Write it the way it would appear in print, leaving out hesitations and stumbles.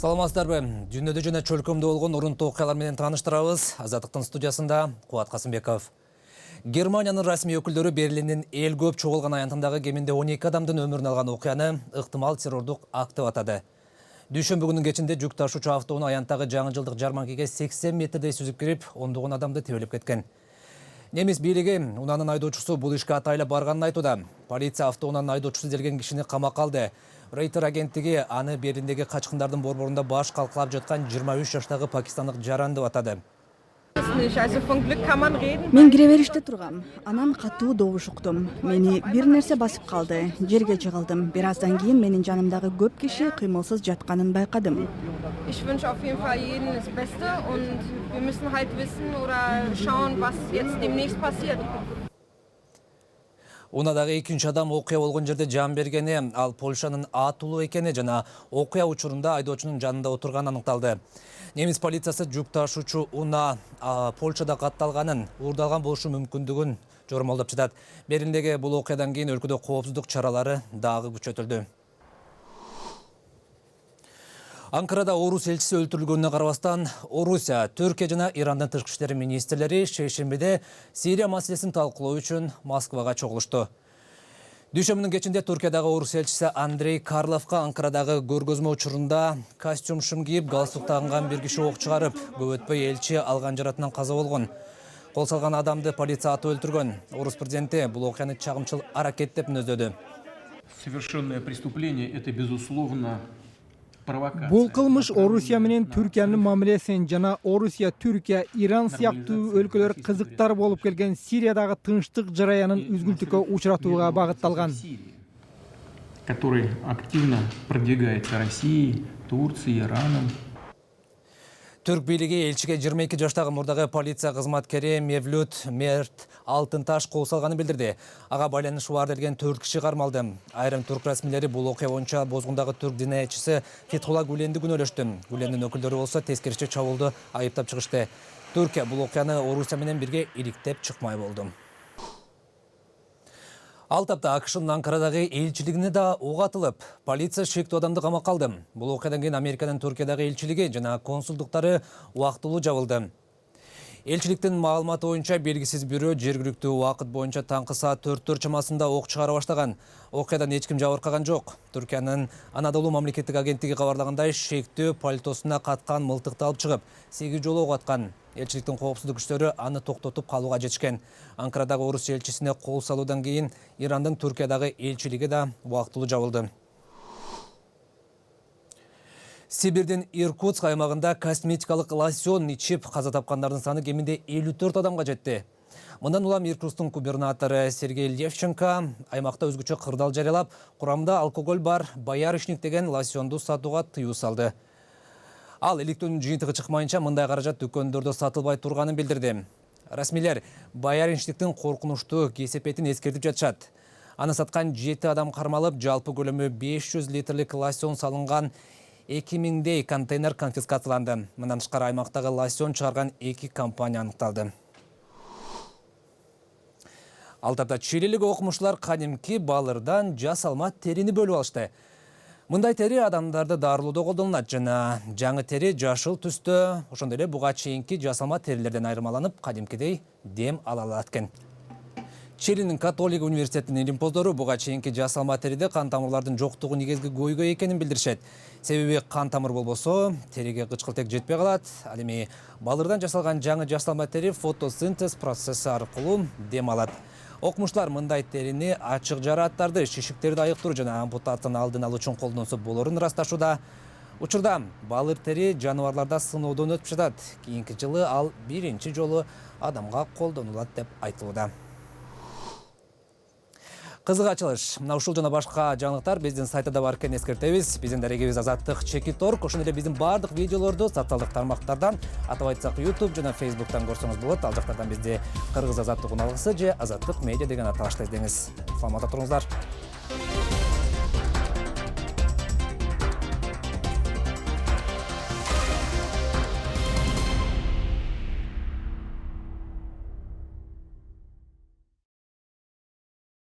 Саламатсыздарбы. Дүнөдө жана чөлкөмдө болгон урунтуу окуялар менен тааныштырабыз. Азаттыктын студиясында Кубат Касымбеков. Германиянын расмий өкүлдөрү Берлиндин эл көп чогулган аянтындагы кеминде 12 адамдын өмүрүн алган окуяны ыктымал террордук акт деп атады. Дүйшөмбү күнүнүн кечинде жүк ташуучу автоунаа аянттагы жаңы жылдык жарманкеге 80 метрдей сүзүп кирип, ондогон адамды тебелеп кеткен. Немис бийлиги унаанын айдоочусу бул ишке атайла барганын айтууда. Полиция автоунаанын айдоочусу делген кишини камакка алды. Рейтер агенттиги аны Берлиндеги качкындардын борборунда баш калкалап жаткан 23 жаштагы пакистандык жаран деп атады. Мен кире бериште тургам. Анан катуу добуш уктум. Мени бир нерсе басып калды. Жерге жыгылдым. Бир аздан кийин менин жанымдагы көп киши кыймылсыз жатканын байкадым. Ich wünsche auf jeden Fall jedem das Beste und wir müssen halt wissen oder schauen, was jetzt demnächst passiert. Унадагы экинчи адам окуя болгон жерде жан бергени, ал Польшанын атулу экени жана окуя учурунда айдоочунун жанында отурганы аныкталды. Немис полициясы жүк ташуучу унаа Польшада катталганын, уурдалган болушу мүмкүндүгүн жормолдоп жатат. Берлиндеги бул окуядан кийин өлкөдө коопсуздук чаралары дагы күчөтүлдү. Анкарада Орус элчиси өлтүрүлгөнүнө карабастан, Орусия, Түркия жана Ирандын тышкы иштери министрлери шейшембиде Сирия маселесин талкуулоо үчүн Москвага чогулушту. Дүйшөмбүнүн кечинде Түркиядагы Орус элчиси Андрей Карловко Анкарадагы көргөзмө учурунда костюм шым кийип, галстук тагынган бир киши ок чыгарып, көп өтпөй элчи алган жаратынан каза болгон. Кол салган адамды полиция атып өлтүргөн. Орус президенти бул окуяны чагымчыл аракет деп мүнөздөдү. Совершенное преступление — это безусловно. Бул кылмыш Орусия менен Түркиянын мамилесин жана Орусия, Түркия, Иран сыяктуу өлкөлөр кызыктар болуп келген Сириядагы тынчтык жараянын үзгүлтүккө учуратууга багытталган. Который активно продвигается Россией, Турцией, Ираном. Түрк бийлиги элчиге 22 жаштагы мурдагы полиция кызматкери Мевлют Мерт Алтынташ кол салганын билдирди. Ага байланышы бар делген 4 киши кармалды. Айрым түрк расмийлери бул окуя боюнча бозгундагы түрк динаятчысы Фетхулла Гүленди күнөөлөштү. Гүлендин өкүлдөрү болсо тескерисинче чабуулду айыптап чыгышты. Түркия бул окуяны Орусия менен бирге иликтеп чыкмай болду. Ал тапта АКШнын Анкарадагы элчилигине да ок атылып, полиция шектүү адамды камакка алды. Бул окуядан кийин Американын Түркиядагы элчилиги жана консулдуктары убактылуу жабылды. Элчиликтин маалыматы боюнча белгисиз бирөө жергиликтүү убакыт боюнча таңкы саат 4 чамасында ок чыгара баштаган. Окуядан эч ким жабыркаган жок. Түркиянын Анадолу мамлекеттик агенттиги кабарлагандай, шектүү пальтосуна каткан мылтыкты алып чыгып, 8 жолу ок аткан. Элчиликтин коопсуздук күчтөрү аны токтотуп калууга жетишкен. Анкарадагы Орус элчисине кол салуудан кийин Ирандын Түркиядагы элчилиги да убактылуу жабылды. Сибирдин Иркутск аймагында косметикалык лосьон ичип каза тапкандардын саны кеминде 54 адамга жетти. Мындан улам Иркутсктун губернатору Сергей Левченко аймакта өзгөчө кырдаал жарыялап, курамында алкоголь бар боярышник деген лосьонду сатууга тыюу салды. Ал электөөнүн жыйынтыгы чыкмайынча мындай каражат дүкөндөрдө сатылбай турганын билдирди. Расмийлер боярышниктин коркунучтуу кесепетин эскертип жатышат. Аны саткан 7 адам кармалып, жалпы көлөмү 500 литрлик лосьон салынган 2000дей контейнер конфискацияланды. Мындан тышкары аймактагы лосьон чыгарган 2 компания аныкталды. Ал тапта чилилик окумуштуулар кадимки балырдан жасалма терини бөлүп алышты. Мындай тери адамдарды дарылоодо колдонулат жана жаңы тери жашыл түстө, ошондой эле буга чейинки жасалма терилерден айырмаланып, кадимкидей дем ала алат экен. Чилинин католик университетинин илимпоздору буга чейинки жасалма териде кан тамырлардын жоктугу негизги көйгөй экенин билдиришет. Себеби кан тамыр болбосо териге кычкылтек жетпей калат. Ал эми балырдан жасалган жаңы жасалма тери фотосинтез процесси аркылуу дем алат. Окумуштуулар мындай терини ачык жарааттарды, шишиктерди айыктыруу жана ампутациянын алдын алуу үчүн колдонсо болорун ырасташууда. Учурда балыр тери жаныбарларда сыноодон өтүп жатат. Кийинки жылы ал биринчи жолу адамга колдонулат деп айтылууда. Кызык ачылыш. Мына ушул жана башка жаңылыктар биздин сайтта бар экенин эскертебиз. Биздин дарегибиз Азаттык /.org. Ошондой эле биздин бардык видеолорду социалдык тармактардан, атап айтсак YouTube жана Facebook'тан көрсөңүз болот. Ал жактардан бизди Кыргыз Азаттык уналгысы же Азаттык медиа деген аталышта издеңиз. Саламатта туруңуздар.